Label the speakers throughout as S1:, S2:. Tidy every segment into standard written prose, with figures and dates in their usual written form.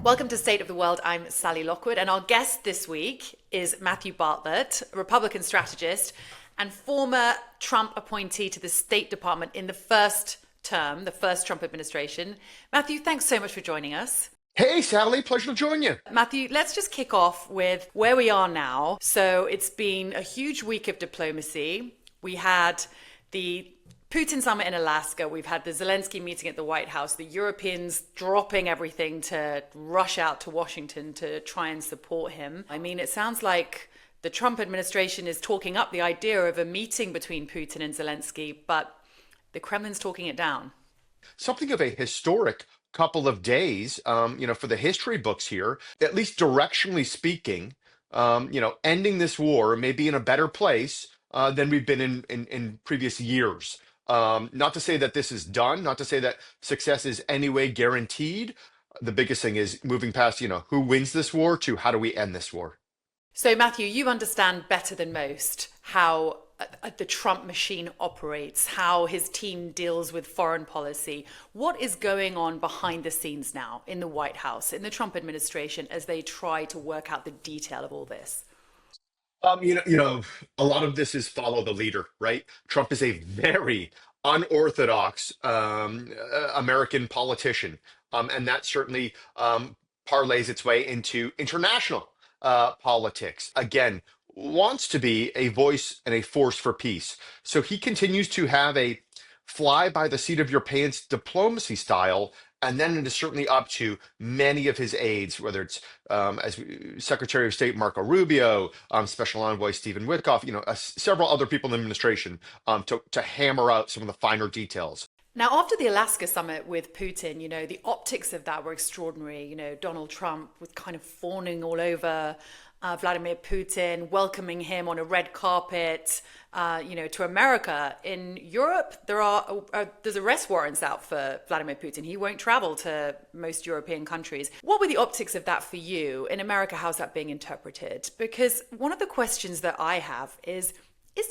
S1: Welcome to State of the World. I'm Sally Lockwood, and our guest this week is Matthew Bartlett, a Republican strategist and former Trump appointee to the State Department in the first term, the first Trump administration. Matthew, thanks so much for joining us.
S2: Hey, Sally, pleasure to join you.
S1: Matthew, let's just kick off with where we are now. So it's been a huge week of diplomacy. We had the Putin summit in Alaska. We've had the Zelensky meeting at the White House, the Europeans dropping everything to rush out to Washington to try and support him. I mean, it sounds like the Trump administration is talking up the idea of a meeting between Putin and Zelensky, but the Kremlin's talking it down.
S2: Something of a historic couple of days, for the history books here, at least directionally speaking, ending this war may be in a better place than we've been in previous years. Not to say that this is done, not to say that success is anyway guaranteed. The biggest thing is moving past, who wins this war to how do we end this war?
S1: So, Matthew, you understand better than most how the Trump machine operates, how his team deals with foreign policy. What is going on behind the scenes now in the White House, in the Trump administration, as they try to work out the detail of all this?
S2: A lot of this is follow the leader, right? Trump is a very unorthodox American politician, and that certainly parlays its way into international politics. Again, wants to be a voice and a force for peace. So he continues to have a fly by the seat of your pants diplomacy style. And then it is certainly up to many of his aides, whether it's Secretary of State Marco Rubio, Special Envoy Stephen Witkoff, several other people in the administration to hammer out some of the finer details.
S1: Now, after the Alaska summit with Putin, the optics of that were extraordinary. Donald Trump was kind of fawning all over Vladimir Putin, welcoming him on a red carpet, to America. In Europe, there's arrest warrants out for Vladimir Putin. He won't travel to most European countries. What were the optics of that for you? In America, how's that being interpreted? Because one of the questions that I have is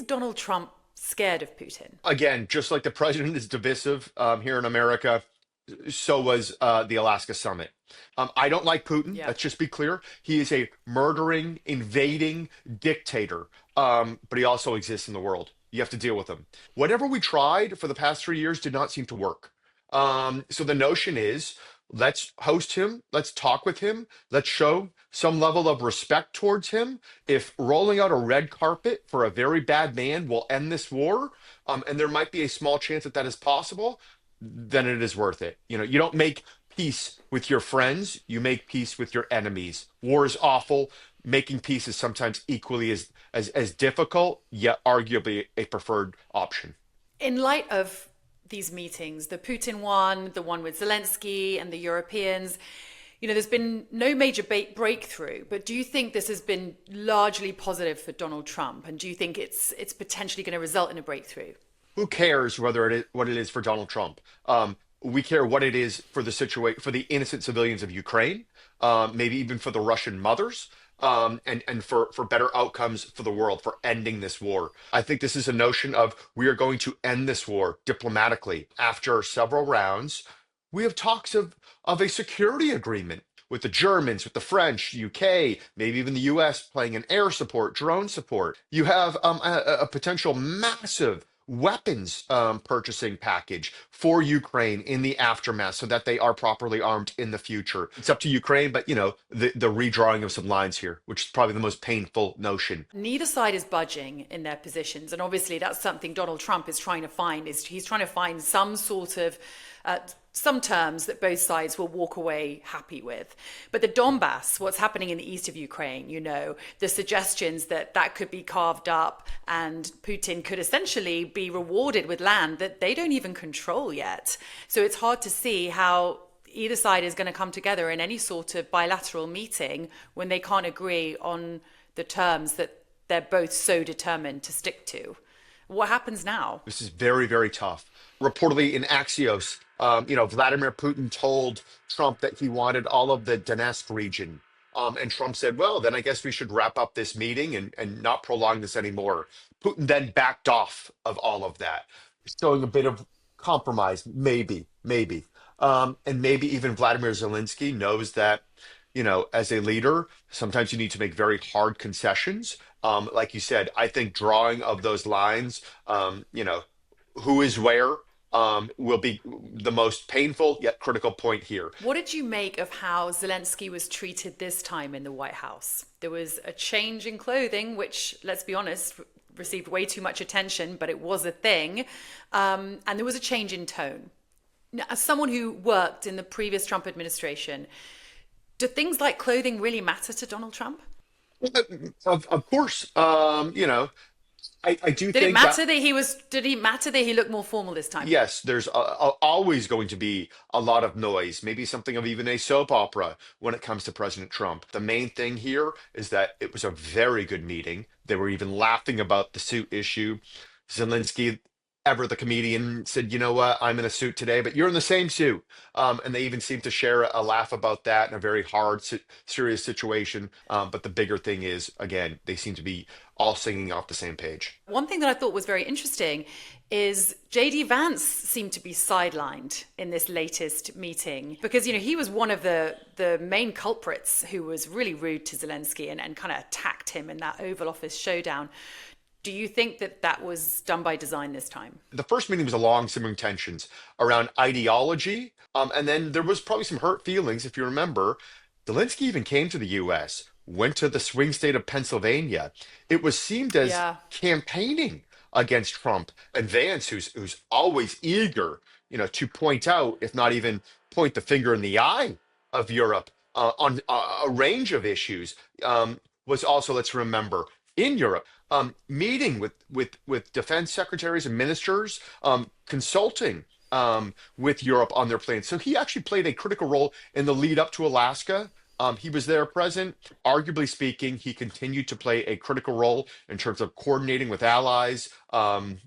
S1: Donald Trump scared of Putin?
S2: Again, just like the president is divisive here in America, so was the Alaska summit. I don't like Putin.
S1: Yeah.
S2: Let's just be clear. He is a murdering, invading dictator, but he also exists in the world. You have to deal with him. Whatever we tried for the past 3 years did not seem to work. So the notion is let's host him, let's talk with him, let's show some level of respect towards him. If rolling out a red carpet for a very bad man will end this war, and there might be a small chance that that is possible, then it is worth it. You don't make peace with your friends, you make peace with your enemies. War is awful. Making peace is sometimes equally as difficult, yet arguably a preferred option.
S1: In light of these meetings, the Putin one, the one with Zelensky and the Europeans, there's been no major breakthrough, but do you think this has been largely positive for Donald Trump? And do you think it's potentially going to result in a breakthrough?
S2: Who cares what it is for Donald Trump? We care what it is for the situation for the innocent civilians of Ukraine, maybe even for the Russian mothers, and for better outcomes for the world, for ending this war. I think this is a notion of we are going to end this war diplomatically. After several rounds, we have talks of a security agreement with the Germans, with the French, UK, maybe even the US playing in air support, drone support. You have a potential massive weapons purchasing package for Ukraine in the aftermath so that they are properly armed in the future. It's up to Ukraine, but the redrawing of some lines here, which is probably the most painful notion.
S1: Neither side is budging in their positions. And obviously that's something Donald Trump is trying to find, is he's trying to find some sort of some terms that both sides will walk away happy with. But the Donbass, what's happening in the east of Ukraine, the suggestions that could be carved up and Putin could essentially be rewarded with land that they don't even control yet. So it's hard to see how either side is going to come together in any sort of bilateral meeting when they can't agree on the terms that they're both so determined to stick to. What happens now?
S2: This is very, very tough. Reportedly in Axios, Vladimir Putin told Trump that he wanted all of the Donetsk region. And Trump said, well, then I guess we should wrap up this meeting and not prolong this anymore. Putin then backed off of all of that, showing a bit of compromise, maybe. And maybe even Vladimir Zelensky knows that, as a leader, sometimes you need to make very hard concessions. Like you said, I think drawing of those lines, who is where, will be the most painful yet critical point here.
S1: What did you make of how Zelensky was treated this time in the White House? There was a change in clothing, which, let's be honest, received way too much attention, but it was a thing. And there was a change in tone. Now, as someone who worked in the previous Trump administration, do things like clothing really matter to Donald Trump?
S2: Of course, I do
S1: Did it
S2: think that.
S1: matter that he was? Did it matter that he looked more formal this time?
S2: Yes, there's always going to be a lot of noise, maybe something of even a soap opera when it comes to President Trump. The main thing here is that it was a very good meeting. They were even laughing about the suit issue. Zelensky, ever the comedian, said, "You know what? I'm in a suit today, but you're in the same suit." And they even seemed to share a laugh about that in a very hard, serious situation. But the bigger thing is, again, they seem to be all singing off the same page.
S1: One thing that I thought was very interesting is JD Vance seemed to be sidelined in this latest meeting because he was one of the main culprits who was really rude to Zelensky and kind of attacked him in that Oval Office showdown. Do you think that that was done by design this time?
S2: The first meeting was a long simmering tensions around ideology. And then there was probably some hurt feelings, if you remember. Zelensky even came to the US, went to the swing state of Pennsylvania. It was seemed as
S1: Yeah.
S2: campaigning against Trump and Vance, who's always eager, to point out, if not even point the finger in the eye of Europe on a range of issues, was also, let's remember, in Europe, meeting with defense secretaries and ministers, consulting with Europe on their plans. So he actually played a critical role in the lead up to Alaska. He was there present. Arguably speaking, he continued to play a critical role in terms of coordinating with allies. And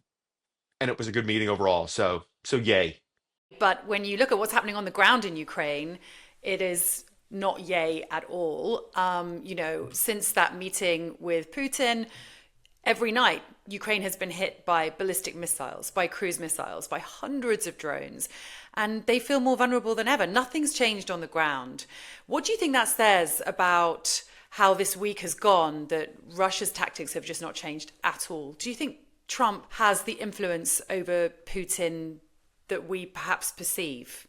S2: it was a good meeting overall. So yay.
S1: But when you look at what's happening on the ground in Ukraine, it is not yay at all. Since that meeting with Putin, every night Ukraine has been hit by ballistic missiles, by cruise missiles, by hundreds of drones, and they feel more vulnerable than ever. Nothing's changed on the ground. What do you think that says about how this week has gone, that Russia's tactics have just not changed at all? Do you think Trump has the influence over Putin that we perhaps perceive?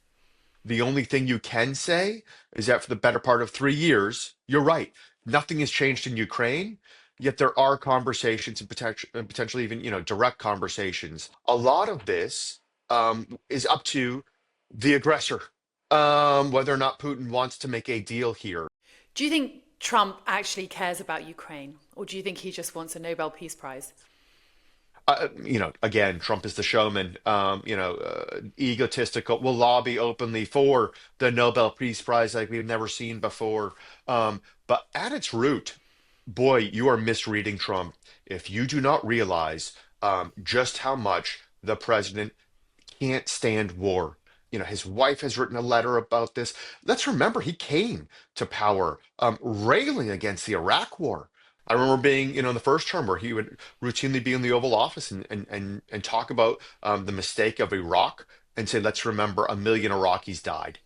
S2: The only thing you can say is that for the better part of 3 years, you're right. Nothing has changed in Ukraine, yet there are conversations and potentially even, direct conversations. A lot of this is up to the aggressor, whether or not Putin wants to make a deal here.
S1: Do you think Trump actually cares about Ukraine, or do you think he just wants a Nobel Peace Prize?
S2: Again, Trump is the showman, egotistical, will lobby openly for the Nobel Peace Prize like we've never seen before. But at its root, boy, you are misreading Trump if you do not realize just how much the president can't stand war. His wife has written a letter about this. Let's remember he came to power railing against the Iraq War. I remember being, in the first term where he would routinely be in the Oval Office and talk about the mistake of Iraq and say, let's remember 1 million Iraqis died.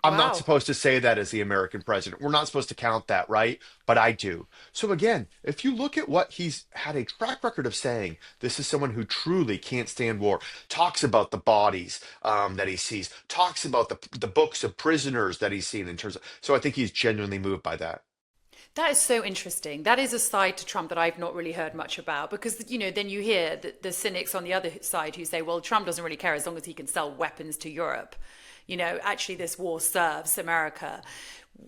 S2: I'm not
S1: Wow.
S2: supposed to say that as the American president. We're not supposed to count that, right? But I do. So again, if you look at what he's had a track record of saying, this is someone who truly can't stand war, talks about the bodies that he sees, talks about the books of prisoners that he's seen in terms of. So I think he's genuinely moved by that.
S1: That is so interesting. That is a side to Trump that I've not really heard much about because, then you hear the cynics on the other side who say, well, Trump doesn't really care as long as he can sell weapons to Europe. Actually, this war serves America.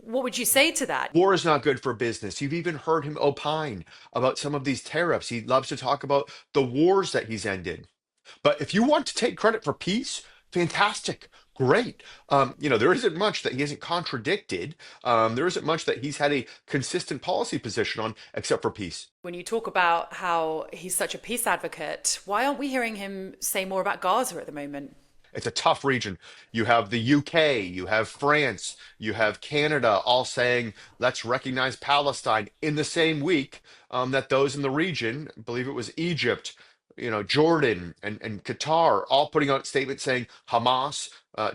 S1: What would you say to that?
S2: War is not good for business. You've even heard him opine about some of these tariffs. He loves to talk about the wars that he's ended. But if you want to take credit for peace, fantastic, great. There isn't much that he hasn't contradicted. There isn't much that he's had a consistent policy position on, except for peace.
S1: When you talk about how he's such a peace advocate, why aren't we hearing him say more about Gaza at the moment?
S2: It's a tough region. You have the UK, you have France, you have Canada, all saying, let's recognize Palestine in the same week that those in the region, I believe it was Egypt, Jordan and Qatar, all putting out statements saying Hamas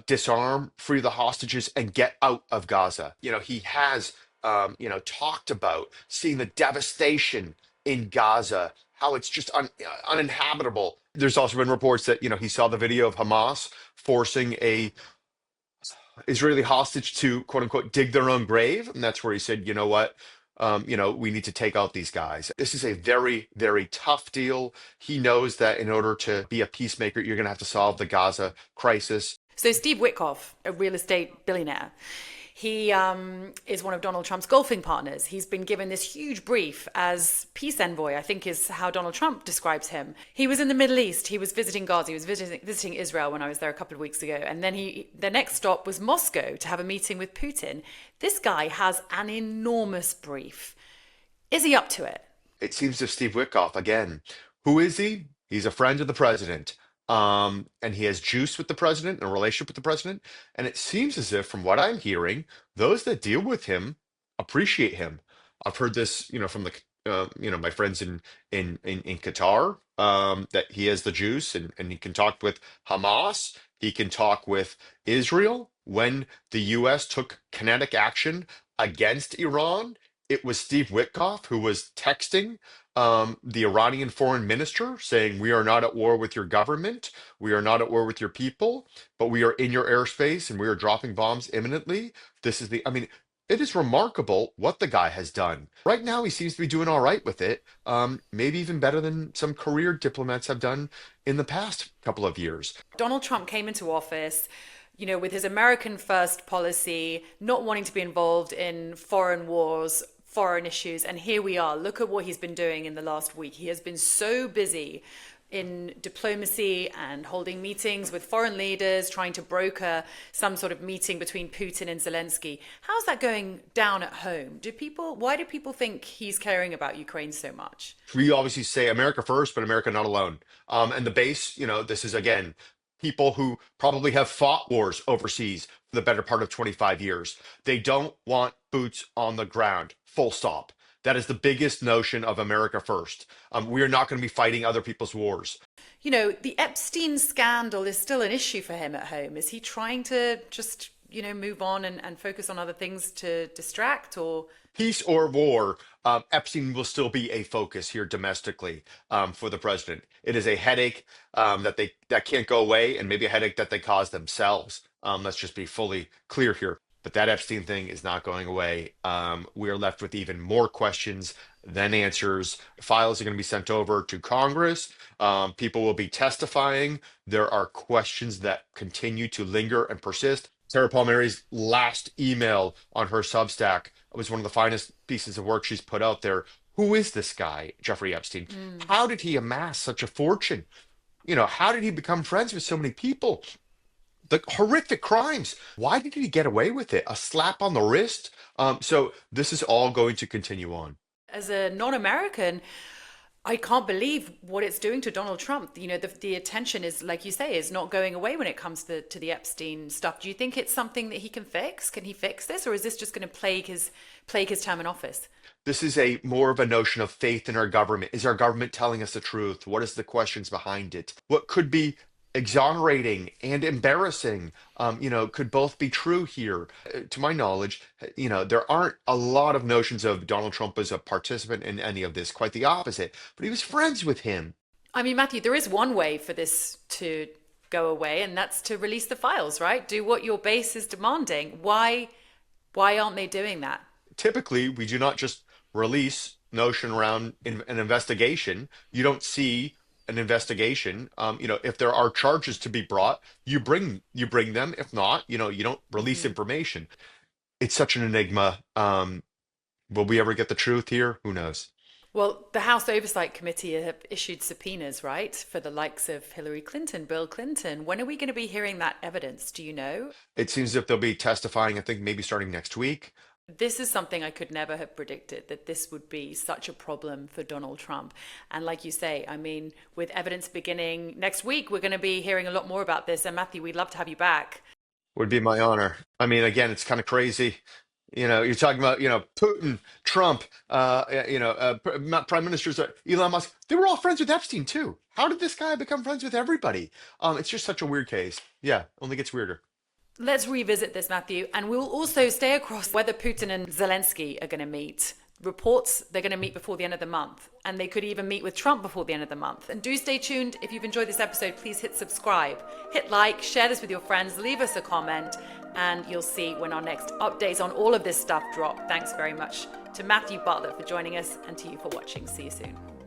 S2: disarm, free the hostages, and get out of Gaza. He has, talked about seeing the devastation in Gaza, how it's just uninhabitable. There's also been reports that, he saw the video of Hamas forcing a Israeli hostage to quote unquote dig their own grave. And that's where he said, you know what? We need to take out these guys. This is a very, very tough deal. He knows that in order to be a peacemaker, you're going to have to solve the Gaza crisis.
S1: So Steve Witkoff, a real estate billionaire, he is one of Donald Trump's golfing partners. He's been given this huge brief as peace envoy, I think is how Donald Trump describes him. He was in the Middle East. He was visiting Gaza. He was visiting Israel when I was there a couple of weeks ago. And then the next stop was Moscow to have a meeting with Putin. This guy has an enormous brief. Is he up to it?
S2: It seems of Steve Witkoff again. Who is he? He's a friend of the president. And he has juice with the president and a relationship with the president. And it seems as if, from what I'm hearing, those that deal with him appreciate him. I've heard this, from my friends in Qatar, that he has the juice and he can talk with Hamas. He can talk with Israel. When the U.S. took kinetic action against Iran, it was Steve Witkoff who was texting the Iranian foreign minister saying, "We are not at war with your government. We are not at war with your people, but we are in your airspace and we are dropping bombs imminently." It is remarkable what the guy has done. Right now, he seems to be doing all right with it. Maybe even better than some career diplomats have done in the past couple of years.
S1: Donald Trump came into office, with his American first policy, not wanting to be involved in foreign wars, foreign issues. And here we are. Look at what he's been doing in the last week. He has been so busy in diplomacy and holding meetings with foreign leaders, trying to broker some sort of meeting between Putin and Zelensky. How's that going down at home? Why do people think he's caring about Ukraine so much?
S2: We obviously say America first, but America not alone. And the base, this is again, people who probably have fought wars overseas for the better part of 25 years. They don't want boots on the ground, full stop. That is the biggest notion of America first. We are not going to be fighting other people's wars.
S1: The Epstein scandal is still an issue for him at home. Is he trying to just, move on and focus on other things to distract, or?
S2: Peace or war, Epstein will still be a focus here domestically for the president. It is a headache that can't go away, and maybe a headache that they cause themselves. Let's just be fully clear here. But that Epstein thing is not going away. We are left with even more questions than answers. Files are going to be sent over to Congress. People will be testifying. There are questions that continue to linger and persist. Tara Palmeri's last email on her Substack was one of the finest pieces of work she's put out there. Who is this guy, Jeffrey Epstein? How did he amass such a fortune? How did he become friends with so many people? The horrific crimes. Why did he get away with it? A slap on the wrist? So this is all going to continue on.
S1: As a non-American, I can't believe what it's doing to Donald Trump. The attention is, like you say, is not going away when it comes to the Epstein stuff. Do you think it's something that he can fix? Can he fix this? Or is this just going to plague his term in office?
S2: This is more of a notion of faith in our government. Is our government telling us the truth? What is the questions behind it? What could be exonerating and embarrassing, could both be true here. To my knowledge, there aren't a lot of notions of Donald Trump as a participant in any of this. Quite the opposite. But he was friends with him.
S1: I mean, Matthew, there is one way for this to go away, and that's to release the files, right? Do what your base is demanding. Why aren't they doing that?
S2: Typically, we do not just release notion around an investigation. You don't see an investigation. If there are charges to be brought, you bring them. If not, you don't release information. It's such an enigma. Will we ever get the truth here? Who knows?
S1: Well, the House Oversight Committee have issued subpoenas, right, for the likes of Hillary Clinton, Bill Clinton. When are we going to be hearing that evidence? Do you know?
S2: It seems as if they'll be testifying, I think, maybe starting next week.
S1: This is something I could never have predicted, that this would be such a problem for Donald Trump. And like you say, I mean, with evidence beginning next week, we're going to be hearing a lot more about this. And Matthew, we'd love to have you back.
S2: Would be my honor. I mean, again, it's kind of crazy. You're talking about, Putin, Trump, prime ministers, Elon Musk. They were all friends with Epstein too. How did this guy become friends with everybody? It's just such a weird case. Yeah, only gets weirder.
S1: Let's revisit this, Matthew, and we'll also stay across whether Putin and Zelensky are going to meet. Reports they're going to meet before the end of the month, and they could even meet with Trump before the end of the month. And do stay tuned. If you've enjoyed this episode, please hit subscribe, hit like, share this with your friends, leave us a comment, and you'll see when our next updates on all of this stuff drop. Thanks very much to Matthew Bartlett for joining us, and to you for watching. See you soon.